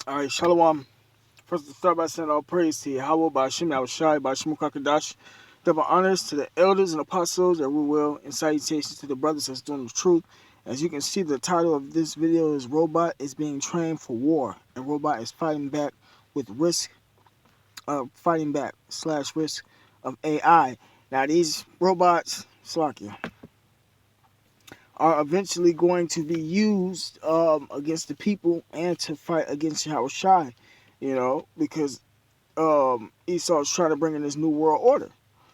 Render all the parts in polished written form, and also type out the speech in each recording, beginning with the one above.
All right, Shalom. First, to start by saying all praise to Yahweh, by Hashem, Yahushai, by Shemu Kakadash. Double honors to the elders and apostles that we will, and salutations to the brothers that's doing the truth. As you can see, the title of this video is Robot is being trained for war, and Robot is fighting back with risk of fighting back / risk of AI. Now, these robots, Slakia, are eventually going to be used against the people and to fight against Yahushai, because Esau is trying to bring in this new world order.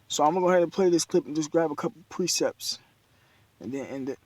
So I'm gonna go ahead and play this clip and just grab a couple precepts and then end it.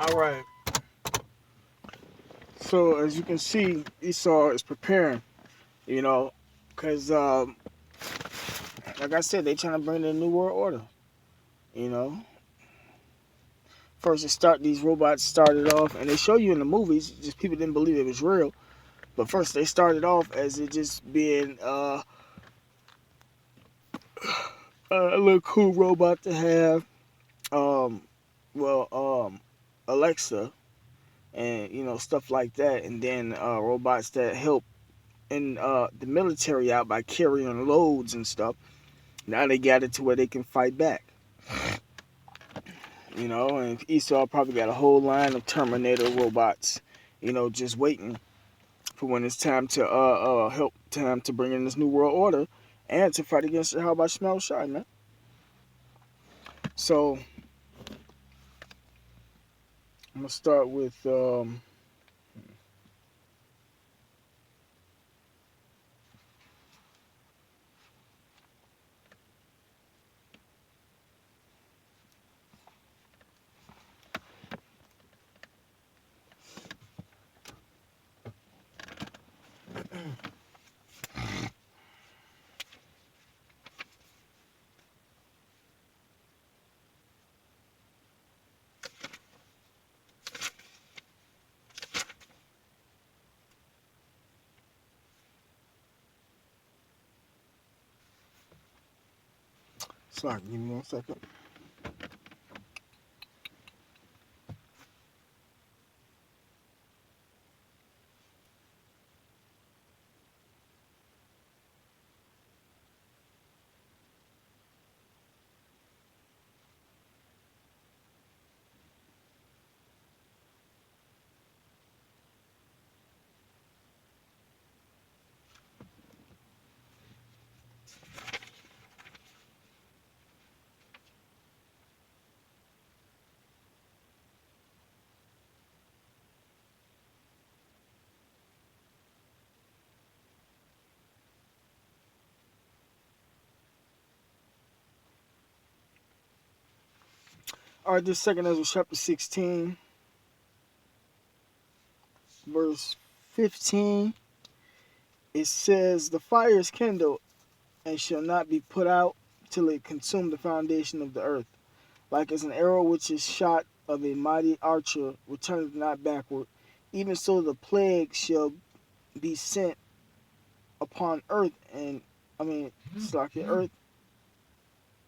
All right. So as you can see, Esau is preparing, because like I said, they trying to bring the new world order. You know, first these robots started off, and they show you in the movies, just people didn't believe it was real. But first, they started off as it just being a little cool robot to have. Um, Alexa, and stuff like that, and then robots that help in the military out by carrying loads and stuff. Now they got it to where they can fight back. And Esau probably got a whole line of Terminator robots, just waiting for when it's time to help time to bring in this new world order and to fight against it. How about Shmel Shai, man? So I'm gonna start with Sorry, give me 1 second. All right, this second Ezra chapter 16, verse 15. It says, "The fire is kindled and shall not be put out till it consume the foundation of the earth. Like as an arrow which is shot of a mighty archer returneth not backward, even so the plague shall be sent upon earth, and it's like the earth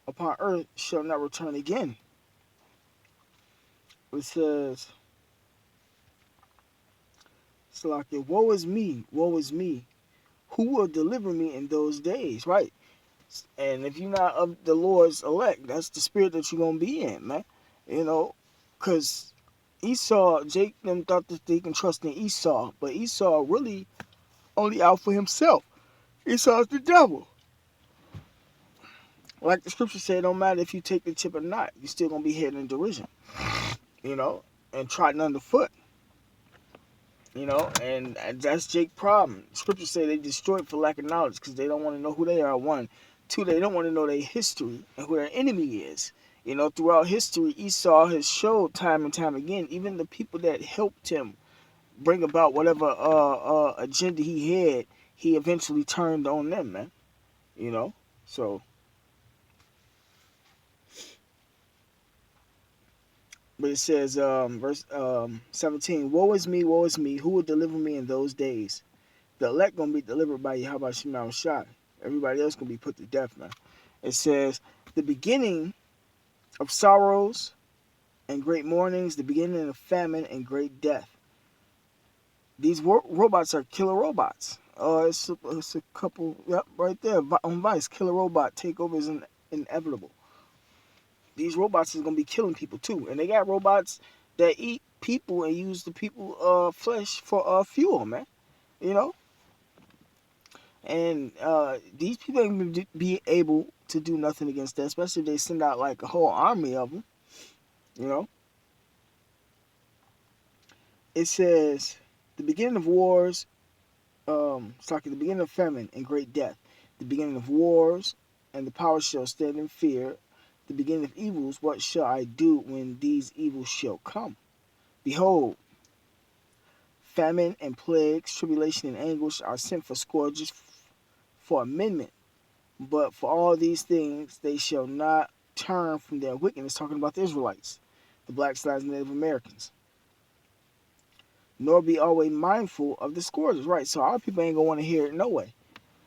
upon earth shall not return again." It says, it's like, "Woe is me, woe is me. Who will deliver me in those days?" Right? And if you're not of the Lord's elect, that's the spirit that you're going to be in, man. You know, because Esau, Jake them thought that they can trust in Esau, but Esau really only out for himself. Esau's the devil. Like the scripture said, it don't matter if you take the tip or not, you're still going to be heading in derision, you know, and trodden underfoot. And that's Jake's problem. Scripture say they destroyed for lack of knowledge because they don't want to know who they are. One, two, they don't want to know their history and who their enemy is. Throughout history, Esau has showed time and time again, even the people that helped him bring about whatever agenda he had, he eventually turned on them, man. So, but it says, verse 17, "Woe is me, who will deliver me in those days?" The elect gonna be delivered by Yahweh Shema Shai. Everybody else gonna be put to death, man. It says, "The beginning of sorrows and great mournings, the beginning of famine and great death." These robots are killer robots. It's a couple, yep, right there on Vice. Killer robot takeover is inevitable. These robots is gonna be killing people too, and they got robots that eat people and use the people flesh for fuel, man. You know, and these people ain't gonna be able to do nothing against that, especially if they send out like a whole army of them. You know, it says, "The beginning of wars, it's like the beginning of famine and great death, the beginning of wars, and the power shall stand in fear. The beginning of evils, what shall I do when these evils shall come? Behold, famine and plagues, tribulation and anguish are sent for scourges, for amendment. But for all these things, they shall not turn from their wickedness," talking about the Israelites, the blacks, and Native Americans, "nor be always mindful of the scourges." Right, so our people ain't going to want to hear it no way.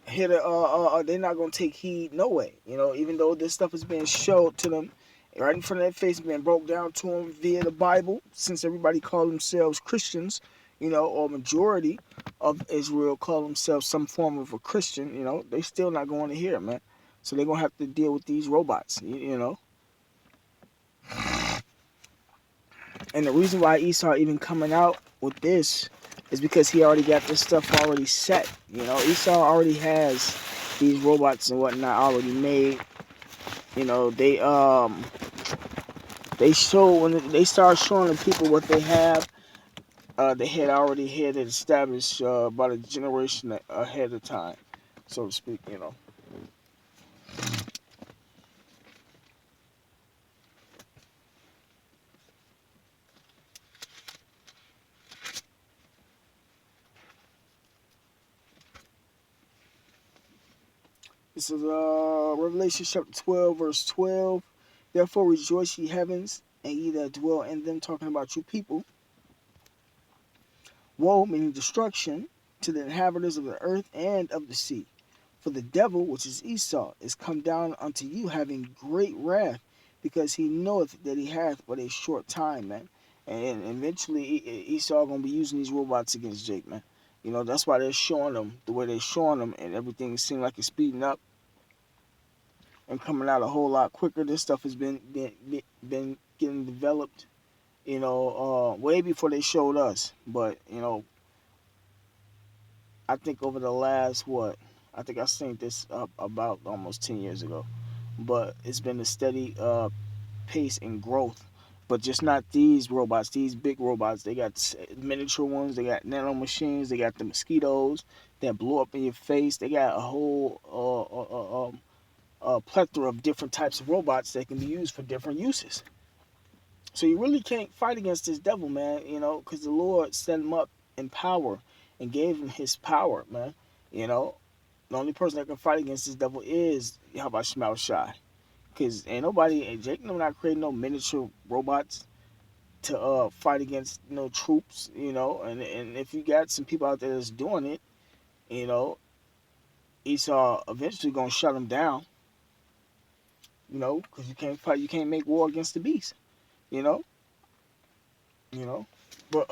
They're not going to take heed no way. Even though this stuff is being showed to them right in front of their face, being broke down to them via the Bible, since everybody call themselves Christians, or majority of Israel call themselves some form of a Christian, they still not going to hear it, man. So they're going to have to deal with these robots, And the reason why Esau even coming out with this is because he already got this stuff already set. Esau already has these robots and whatnot already made. They show when they start showing the people what they have. They had already had it established about a generation ahead of time, so to speak. This is Revelation chapter 12, verse 12. "Therefore rejoice, ye heavens, and ye that dwell in them," talking about you people. "Woe," meaning destruction, "to the inhabitants of the earth and of the sea. For the devil, which is Esau, is come down unto you having great wrath, because he knoweth that he hath but a short time, man. And eventually Esau gonna be using these robots against Jake, man. You know, that's why they're showing them the way they're showing them, and everything seems like it's speeding up and coming out a whole lot quicker. This stuff has been getting developed, you know, way before they showed us. But you know, I think over the last what, I think I seen this up about almost 10 years ago. But it's been a steady pace and growth. But just not these robots, these big robots. They got miniature ones. They got nano machines. They got the mosquitoes that blow up in your face. They got a whole plethora of different types of robots that can be used for different uses. So you really can't fight against this devil, man. You know, because the Lord set him up in power and gave him his power, man. You know, the only person that can fight against this devil is Yahweh Shai. Because ain't nobody, Jake, no, not creating no miniature robots to fight against no troops, you know. And if you got some people out there that's doing it, you know, Esau eventually gonna shut him down, you know, because you can't fight, you can't make war against the beast, you know, you know. But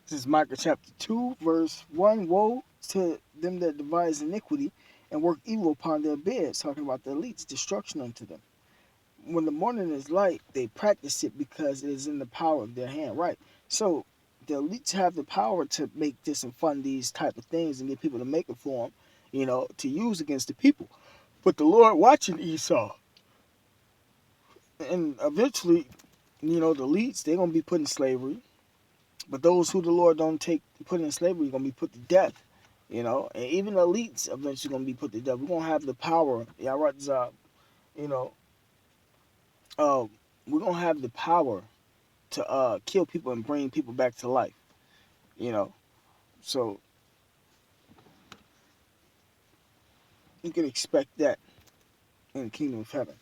this is Micah chapter 2, verse 1. Woe to them that devise iniquity and work evil upon their beds, talking about the elites, destruction unto them. When the morning is light, they practice it because it is in the power of their hand, right? So the elites have the power to make this and fund these type of things and get people to make it for them, you know, to use against the people. But the Lord watching Esau, and eventually, you know, the elites, they're gonna be put in slavery. But those who the Lord don't take put in slavery are gonna be put to death. You know, and even the elites eventually gonna be put to death. We're gonna have the power, yeah, right, you know, uh, we're gonna have the power to kill people and bring people back to life. You know, so you can expect that in the kingdom of heaven.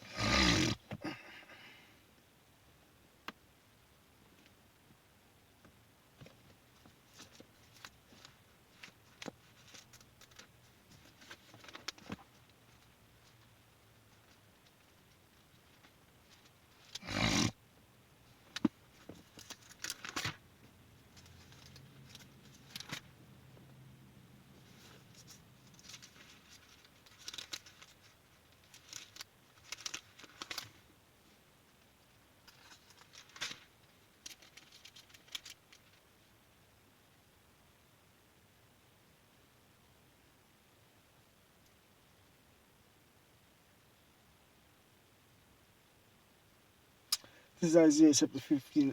This is Isaiah chapter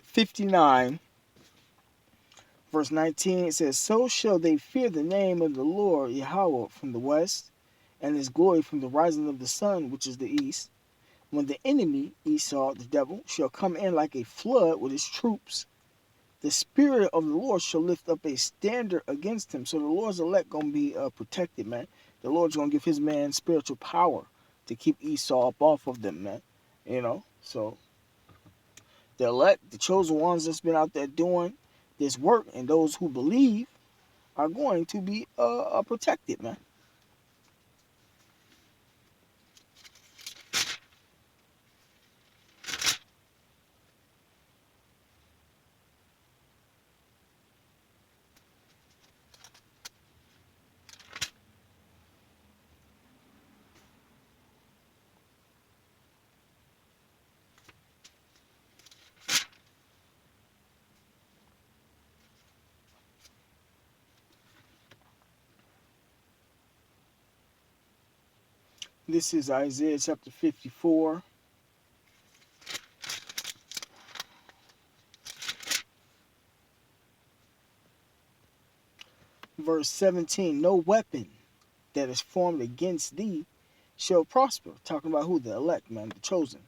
59, verse 19. It says, "So shall they fear the name of the Lord Yahweh from the west, and his glory from the rising of the sun, which is the east. When the enemy, Esau, the devil, shall come in like a flood with his troops, the spirit of the Lord shall lift up a standard against him." So the Lord's elect gonna be protected, man. The Lord's gonna give his man spiritual power to keep Esau up off of them, man. You know, so the elect, the chosen ones that's been out there doing this work, and those who believe are going to be protected, man. This is Isaiah chapter 54, verse 17. "No weapon that is formed against thee shall prosper. Talking about who? The elect, man, the chosen.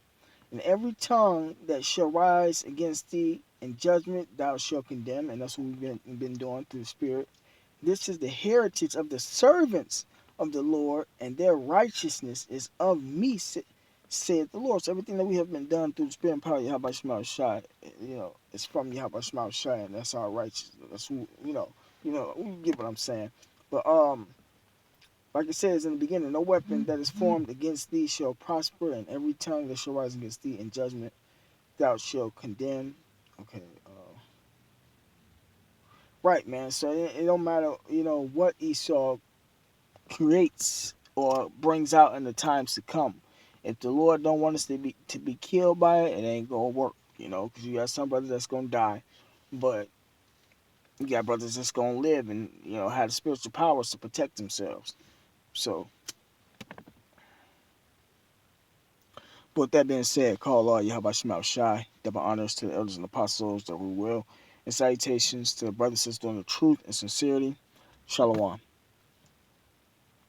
And every tongue that shall rise against thee in judgment thou shalt condemn. And that's what we've been doing through the Spirit. This is the heritage of the servants of the Lord, and their righteousness is of me, said the Lord. So everything that we have been done through the Spirit and power of Yahweh Shema Shai, it's from Yahweh Shema Shai, and that's our righteousness. That's who, you get what I'm saying. But like it says in the beginning, no weapon that is formed against thee shall prosper, and every tongue that shall rise against thee in judgment thou shalt condemn. Okay, right, man. So it don't matter, what Esau creates or brings out in the times to come. If the Lord don't want us to be killed by it, it ain't gonna work, because you got some brothers that's gonna die, but you got brothers that's gonna live and have the spiritual powers to protect themselves. So, but with that being said, call all Yahweh Shema Shai, double honors to the elders and apostles that we will, and salutations to the brothers and sisters doing the truth and sincerity. Shalom.